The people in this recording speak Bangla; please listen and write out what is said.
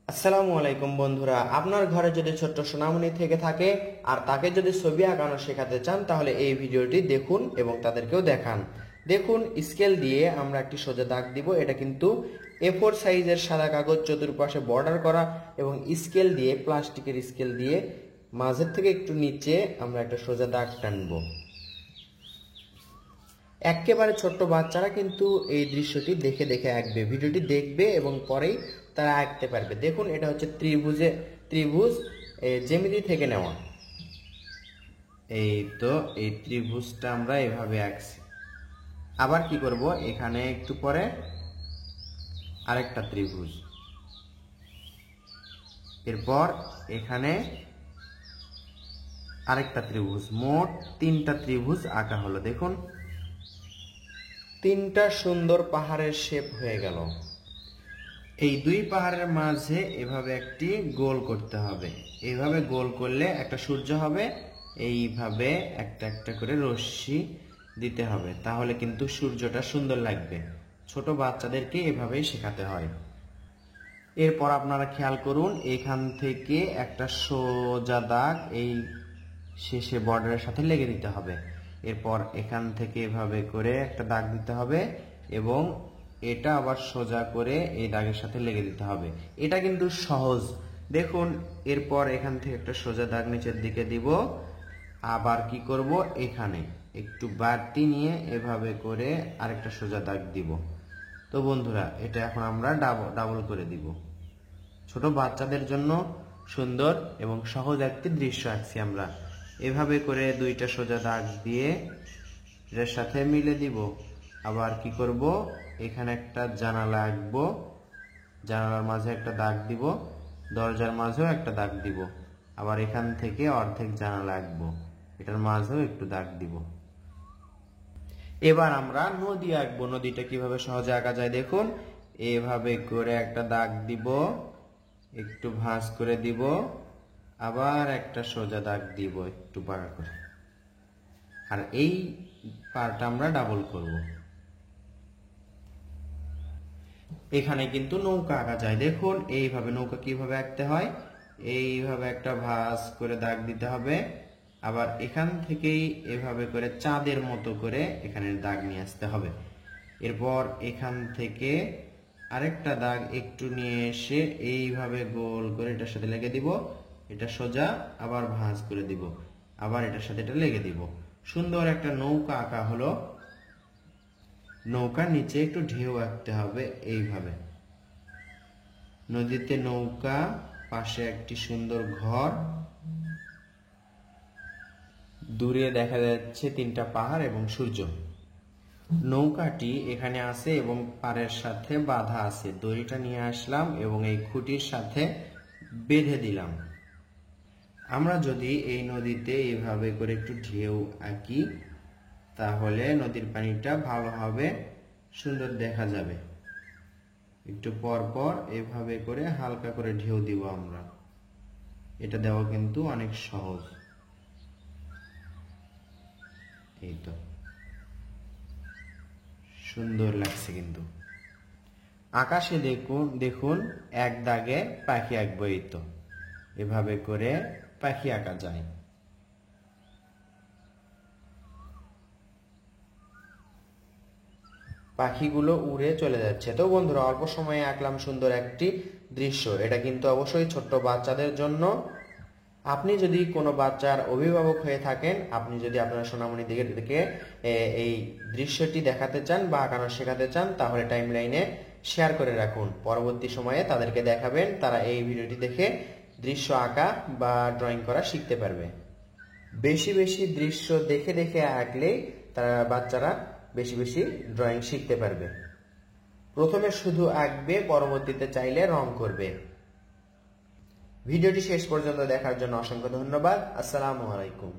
আসসালামু আলাইকুম বন্ধুরা, আপনার ঘরে যদি ছোট্ট সোনামণি থেকে থাকে আর তাকে যদি ছবি আঁকানো শেখাতে চান তাহলে এই ভিডিওটি দেখুন এবং তাদেরকেও দেখান। দেখুন, স্কেল দিয়ে আমরা একটি সোজা দাগ দিব। এটা কিন্তু A4 সাইজের সাদা কাগজ, চতুর্পাশে বর্ডার করা, এবং স্কেল দিয়ে, প্লাস্টিকের স্কেল দিয়ে মাঝের থেকে একটু নিচে আমরা একটা সোজা দাগ টানবো। একেবারে ছোট্ট বাচ্চারা কিন্তু এই দৃশ্যটি দেখে দেখে আঁকবে, ভিডিওটি দেখবে এবং পরেই তারা আঁকতে পারবে। দেখুন, এটা হচ্ছে ত্রিভুজ জ্যামিতি থেকে নেওয়া। এই তো এই ত্রিভুজটা আমরা এভাবে আঁকছি। আবার কি করব, এখানে একটু পরে আরেকটা ত্রিভুজ, এরপর এখানে আরেকটা ত্রিভুজ, মোট তিনটা ত্রিভুজ আঁকা হলো। দেখুন, তিনটা সুন্দর পাহাড়ের শেপ হয়ে গেল। এই দুই পাহাড়ের মাঝে এভাবে একটি গোল করতে হবে। এইভাবে গোল করলে একটা সূর্য হবে। এইভাবে একটা একটা করে রশ্মি দিতে হবে, তাহলে কিন্তু সূর্যটা সুন্দর লাগবে। ছোট বাচ্চাদেরকে এভাবেই শেখাতে হয়। এরপর আপনারা খেয়াল করুন, এখান থেকে একটা সোজা দাগ এই শেষে বর্ডারের সাথে লেগে দিতে হবে। এরপর এখান থেকে এভাবে করে একটা দাগ দিতে হবে এবং এটা আবার সোজা করে এই দাগের সাথে লেগে দিতে হবে। এটা কিন্তু সহজ। দেখুন, এরপর এখান থেকে একটা সোজা দাগ নিচের দিকে দিব। আবার কি করব, এখানে একটু বাড়তি নিয়ে এভাবে করে আরেকটা সোজা দাগ দিব। তো বন্ধুরা, এটা এখন আমরা ডাবল করে দিব। ছোট বাচ্চাদের জন্য সুন্দর এবং সহজ একটি দৃশ্য আঁকছি আমরা। এভাবে করে দুইটা সোজা দাগ দিয়ে এর সাথে মিলে দিব। আবার কি করব, এখানে একটা জানালা আঁকবো, জানালার মাঝে একটা দাগ দিব, দরজার মাঝেও একটা দাগ দিব। আবার এখান থেকে অর্ধেক জানালা আঁকবো, এটার মাঝেও একটু দাগ দিব। এবার আমরা নদী আঁকবো। নদীটা কিভাবে সহজে আঁকা যায় দেখুন, এভাবে করে একটা দাগ দিব, একটু ভাঁজ করে দিব, আবার একটা সোজা দাগ দিব একটু বাঁকা করে, আর এই পার্টটা আমরা ডাবল করব। এখানে কিন্তু নৌকা আঁকা যায়। দেখুন, এইভাবে নৌকা কিভাবে আঁকতে হয়, এইভাবে একটা ভাঁজ করে দাগ দিতে হবে। আবার এখান থেকেই এভাবে করে চাঁদের মতো করে এখানে দাগ নিয়ে আসতে হবে। এরপর এখান থেকে আরেকটা দাগ একটু নিয়ে এসে এইভাবে গোল করে এটার সাথে লেগে দিব। এটা সোজা, আবার ভাঁজ করে দিব, আবার এটার সাথে এটা লেগে দিব। সুন্দর একটা নৌকা আঁকা হলো। নৌকার নিচে একটু ঢেউ আঁকতে হবে এইভাবে। নদীতে নৌকা, পাশে একটি সুন্দর ঘর, দূরে দেখা যাচ্ছে তিনটা পাহাড় এবং সূর্য। নৌকাটি এখানে আছে এবং পাড়ের সাথে বাঁধা আছে। দড়িটা নিয়ে আসলাম এবং এই খুঁটির সাথে বেঁধে দিলাম। আমরা যদি এই নদীতে এইভাবে করে একটু ঢেউ আঁকি তাহলে নদীর পানিটা ভালোভাবে সুন্দর দেখা যাবে। একটু পর পর এভাবে করে হালকা করে ঢেউ দিব আমরা। এটা দেওয়া কিন্তু অনেক সহজ। এই তো সুন্দর লাগছে কিন্তু। আকাশে দেখুন এক দাগে পাখি আঁকবো। এই তো এভাবে করে পাখি আঁকা যায়। পাখিগুলো উড়ে চলে যাচ্ছে। তো বন্ধুরা, অল্প সময়ে আঁকলাম সুন্দর একটি দৃশ্য। এটা কিন্তু অবশ্যই ছোট্ট বাচ্চাদের জন্য। আপনি যদি কোনো বাচ্চার অভিভাবক হয়ে থাকেন, আপনি যদি আপনার সোনামণি দিকে এই দৃশ্যটি দেখাতে চান বা আঁকানো শেখাতে চান, তাহলে টাইমলাইনে শেয়ার করে রাখুন। পরবর্তী সময়ে তাদেরকে দেখাবেন, তারা এই ভিডিওটি দেখে দৃশ্য আঁকা বা ড্রয়িং করা শিখতে পারবে। বেশি বেশি দৃশ্য দেখে দেখে আঁকলেই বাচ্চারা বেশি বেশি ড্রয়িং শিখতে পারবে। প্রথমে শুধু আঁকবে, পরবর্তীতে চাইলে রং করবে। ভিডিওটি শেষ পর্যন্ত দেখার জন্য অসংখ্য ধন্যবাদ। আসসালামু আলাইকুম।